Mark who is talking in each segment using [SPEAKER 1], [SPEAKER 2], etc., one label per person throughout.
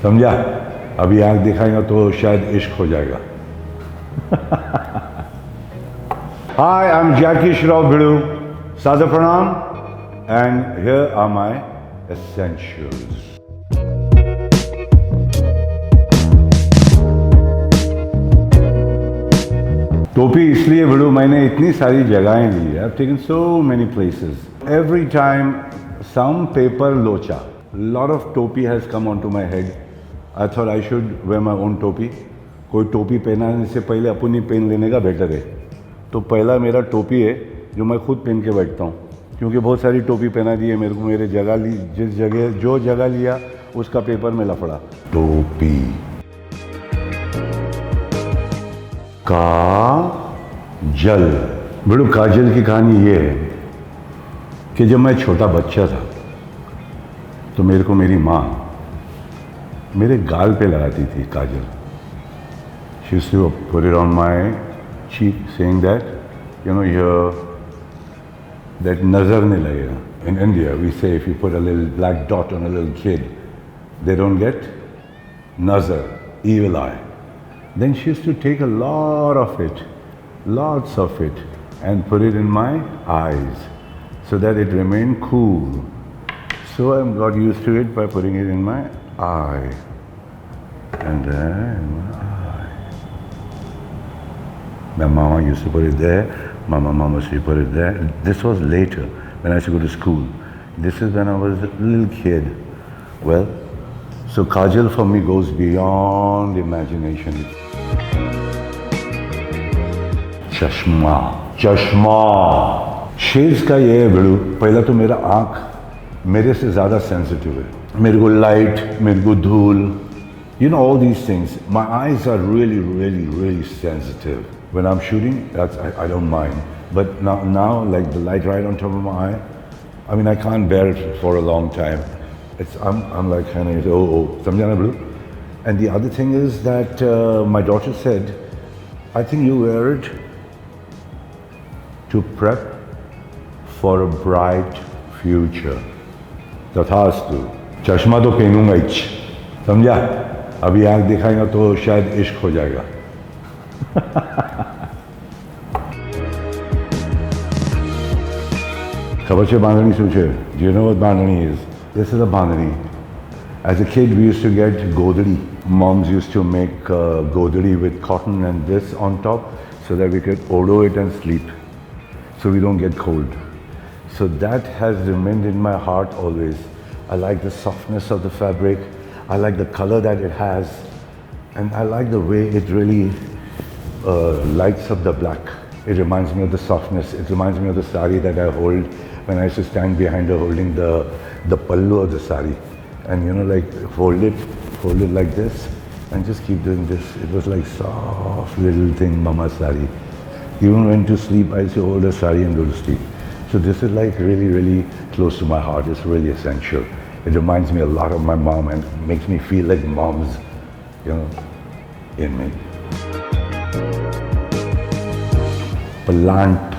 [SPEAKER 1] समझा? अभी आँख दिखाएगा तो शायद इश्क हो जाएगा. Hi, I'm Jackie Shroff Bhidu. Sada Pranam, and here are my essentials. टोपी इसलिए भिड़ू, मैंने इतनी सारी जगहें ली. I have taken so many places. Every time some paper locha. Lot of topi has come onto my head. I thought I should wear my own टोपी. कोई टोपी पहनाने से पहले अपनी पहन लेने का बेटर है. तो पहला मेरा टोपी है जो मैं खुद पहन के बैठता हूँ, क्योंकि बहुत सारी टोपी पहना दी है मेरे को. मेरे जगह ली, जिस जगह जो जगह लिया उसका पेपर में लफड़ा. टोपी काजल. बड़ू काजल की कहानी ये है कि जब मैं छोटा बच्चा था तो मेरे को मेरी माँ मेरे गाल पे लगाती थी काजल. She used to put it on my cheek, saying that, you know, that nazar nahi lagega. In India, we say if you put a little black dot on a little kid, they don't get nazar, evil eye. Then she used to take a lot of it, lots of it, and put it in my eyes so that it remained cool. So I got used to it by putting it in my eye. And then in my eye. My mama used to put it there, my mama used to put it there. This was later when I used to go to school. This is when I was a little kid. Well, so kajal for me goes beyond imagination. चश्मा. चश्मा shades का ये है भिड़ू, पहला तो मेरा आँख मेरे से ज़्यादा सेंसिटिव है. मेरे को लाइट, मेरे को धूल, you know, all these things. My eyes are really, really, really sensitive. When I'm shooting, I don't mind. But now, like the light right on top of my eye, I mean, I can't bear it for a long time. I'm like kind of, समझा ना भिड़ू? And the other thing is that my daughter said, I think you wear it to prep for a bright future. तथास्तु. चश्मा तो पहनूंगा ही, समझा? अभी आँख दिखाएगा तो शायद इश्क हो जाएगा. खबर से बांधनी सोचे. Do you know what bandhani is? This is a bandhani. As a kid, we used to get godri. Moms used to make godri with cotton and this on top so that we could odo it and sleep, so we don't get cold. So that has remained in my heart always. I like the softness of the fabric. I like the color that it has. And I like the way it really lights up the black. It reminds me of the softness. It reminds me of the sari that I hold when I used to stand behind her holding the pallu of the sari. And you know, like fold it like this and just keep doing this. It was like soft little thing, mama sari. Even when to sleep, I used to hold a sari and go to sleep. So this is like really, really close to my heart. It's really essential. It reminds me a lot of my mom and makes me feel like mom's, you know, in me. Plant,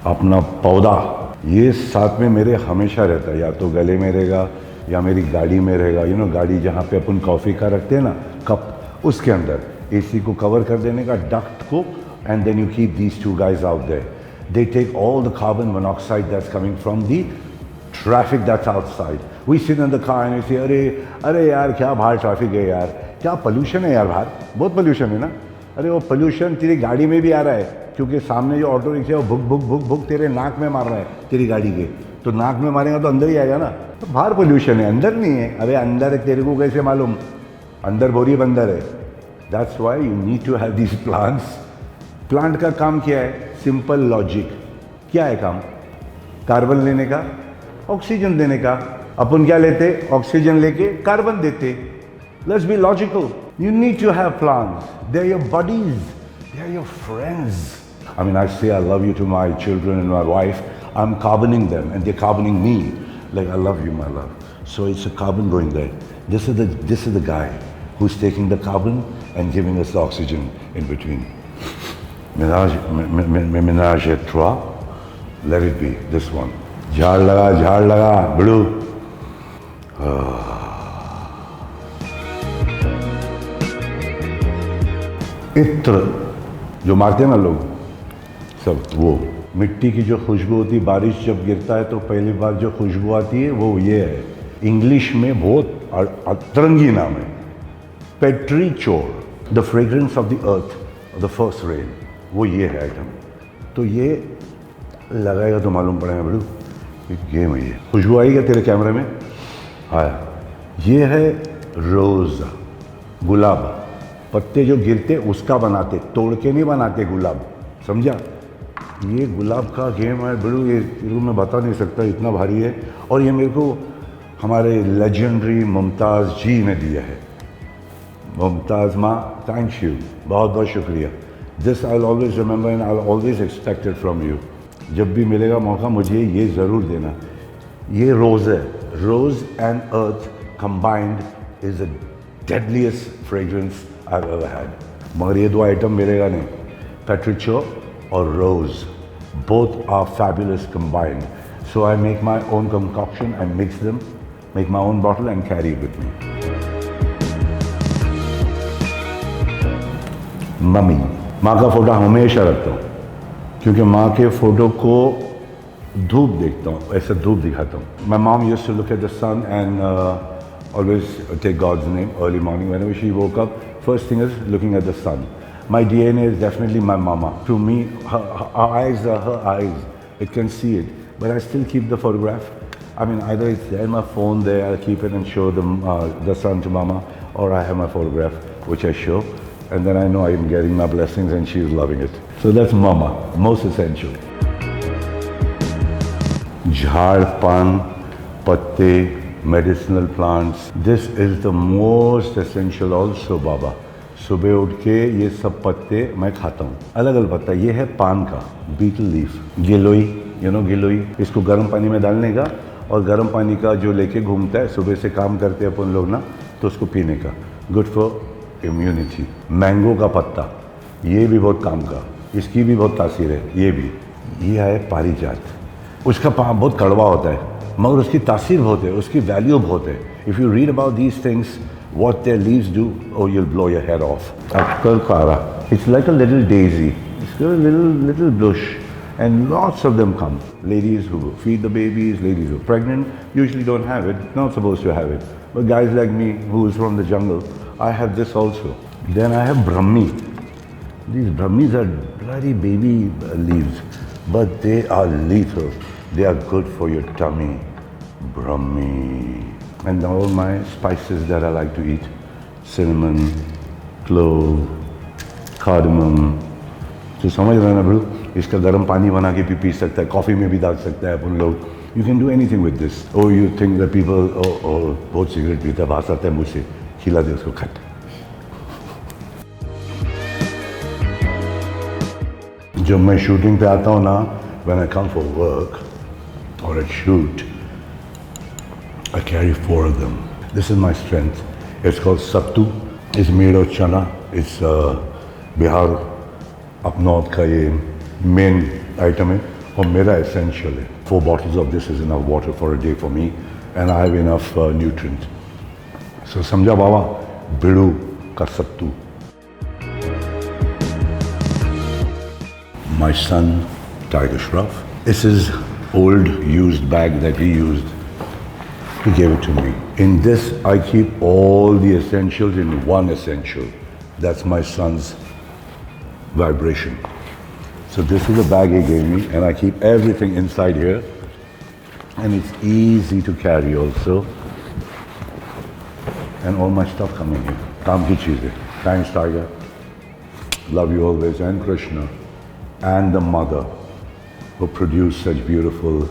[SPEAKER 1] अपना पौधा, ये साथ में मेरे हमेशा रहता है. या तो गले में रहेगा या मेरी गाड़ी में रहेगा. यू नो, गाड़ी जहाँ पे अपन कॉफ़ी का रखते हैं ना, कप, उसके अंदर एसी को कवर कर देने का, डक्ट को, and then you keep these two guys out there. They take all the carbon monoxide that's coming from the traffic that's outside. We sit in the car and we say, अरे यार क्या बाहर traffic है यार, क्या pollution है यार, बाहर बहुत पोल्यूशन है ना. अरे वो पोल्यूशन तेरी गाड़ी में भी आ रहा है, क्योंकि सामने जो ऑटो रिक्शा है वो भुक तेरे नाक में मार रहा है तेरी गाड़ी के. तो नाक में मारेगा तो अंदर ही आएगा ना. तो बाहर पोल्यूशन है, अंदर नहीं है. अरे अंदर है, तेरे को कैसे मालूम? अंदर बोरी बंदर है. That's why you need to have these plants. Plant का काम क्या है? Simple logic. क्या है काम? कार्बन लेने का, ऑक्सीजन देने का. अपन क्या लेते? ऑक्सीजन लेके कार्बन देते. Let's be logical. You need to have plants. They are your buddies, they are your friends. I mean, I say I love you to my children and my wife. I'm carboning them and they're carboning me. Like, I love you, my love. So it's a carbon going there. This is the guy who's taking the carbon and giving us the oxygen in between. Ménage à trois, let it be, this one. झाड़ लगा, blue. इत्र जो मारते हैं ना लोग, सब वो मिट्टी की जो खुशबू होती है, बारिश जब गिरता है तो पहली बार जो खुशबू आती है वो ये है। इंग्लिश में बहुत अतरंगी नाम है, petrichor, the fragrance of the earth, the first rain, वो ये है आइटम। तो ये लगाएगा तो मालूम पड़ेगा बड़ू गेम है ये। खुशबू आई क्या तेरे कैमरे में? आया। ये है रोज़, गुलाब, पत्ते जो गिरते उसका बनाते, तोड़ के नहीं बनाते गुलाब, समझा? ये गुलाब का गेम है बड़ू, ये मैं बता नहीं सकता, इतना भारी है। और ये मेरे को हमारे लेजेंडरी मुमताज़ जी ने दिया है। मुमताज़ माँ, थैंक यू, बहुत बहुत शुक्रिया। This I will always remember and I will always expect it from you. जब भी मिलेगा मौका मुझे ये ज़रूर देना। ये रोज़ है, rose and earth combined is the deadliest fragrance I have ever had. मगर ये दो आइटम मिलेगा नहीं, पेट्रीचो और rose, both are fabulous combined. So I make my own concoction, I mix them, make my own bottle and carry it with me. Mummy, माँ का photo हमेशा रखता हूँ, क्योंकि माँ के फोटो को धूप देखता हूँ, ऐसे धूप दिखाता हूँ। My mom used to look at the sun and always take God's name early morning. Whenever she woke up, first thing is looking at the sun. My DNA is definitely my mama. To me, her eyes are her eyes. It can see it. But I still keep the photograph. I mean, either it's there in my phone there, I'll keep it and show the sun to mama, or I have my photograph, which I show. And then I know I'm getting my blessings and she's loving it. So that's mama, most essential. Jhad, pan, patte, medicinal plants. This is the most essential also, Baba. सुबह उठ के ये सब पत्ते मैं खाता हूँ, अलग अलग पत्ता। ये है पान का, बीटल लीफ, गिलोई, गिलोई, इसको गर्म पानी में डालने का और गर्म पानी का जो लेके घूमता है, सुबह से काम करते हैं अपन लोग ना, तो उसको पीने का, गुड फॉर इम्यूनिटी। मैंगो का पत्ता, ये भी बहुत काम का, इसकी भी बहुत तासीर है। ये भी, ये है पारिजात, उसका बहुत कड़वा होता है मगर उसकी तासीर बहुत है, उसकी वैल्यू बहुत है। If you read about these things, what their leaves do, oh, you'll blow your head off. Akkarkara, it's like a little daisy. It's got a little bush, and lots of them come. Ladies who feed the babies, ladies who are pregnant, usually don't have it, not supposed to have it. But guys like me, who is from the jungle, I have this also. Then I have Brahmi. These Brahmis are bloody baby leaves, but they are lethal. They are good for your tummy. Brahmi. And all my spices that I like to eat, cinnamon, clove, cardamom. तो समझ रहे ना बड़ू, इसका गर्म पानी बना के भी पी सकता है, कॉफ़ी में भी डाल सकता है अपन लोग। You can do anything with this. Oh, you think that people, बहुत सिगरेट पीता है, बास आता है मुझसे, खिला दे उसको खट। जब मैं शूटिंग पे आता हूँ ना, when I come for work or a shoot, I carry 4 of them. This is my strength. It's called sattu. It's made of chana. It's Bihar up north का ये main item है और मेरा essential है. 4 bottles of this is enough water for a day for me, and I have enough nutrients. So समझा बाबा, बिड़ू का सत्तू. My son, Tiger Shroff. This is old used bag that he used. He gave it to me. In this, I keep all the essentials in one essential. That's my son's vibration. So this is the bag he gave me, and I keep everything inside here. And it's easy to carry also. And all my stuff coming here. Kaam ki cheeze. Thanks, Tiger. Love you always. And Krishna. And the mother who produced such beautiful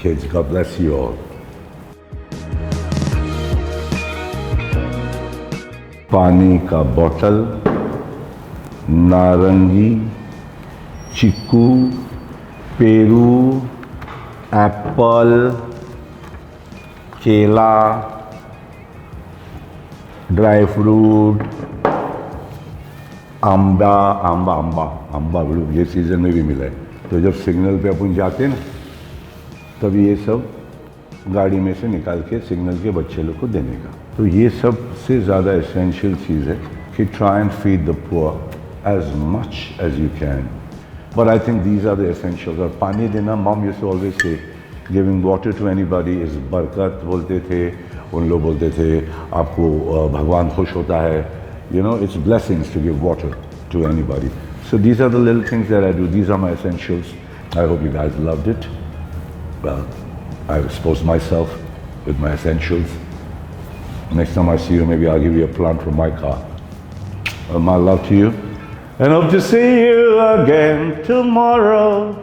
[SPEAKER 1] kids. God bless you all. पानी का बोतल, नारंगी, चीकू, Peru, Apple, केला, dry fruit, आंबा, आंबा आंबा आंबा बड़ू ये सीज़न में भी मिला है। तो जब सिग्नल पे अपन जाते हैं ना, तब ये सब गाड़ी में से निकाल के सिग्नल के बच्चे लोग को देने का। तो ये सबसे ज़्यादा एसेंशियल चीज़ है कि try and feed the poor as much as you can. But I think these are the essentials. और पानी देना, mom used to always say, giving water to anybody is बरकत बोलते थे, उन लोग बोलते थे आपको भगवान खुश होता है. You know, it's blessings to give water to anybody. So these are the little things that I do. These are my essentials. I hope you guys loved it. Well, I exposed myself with my essentials. Next time I see you, maybe I'll give you a plant from my car. My love to you. And hope to see you again tomorrow.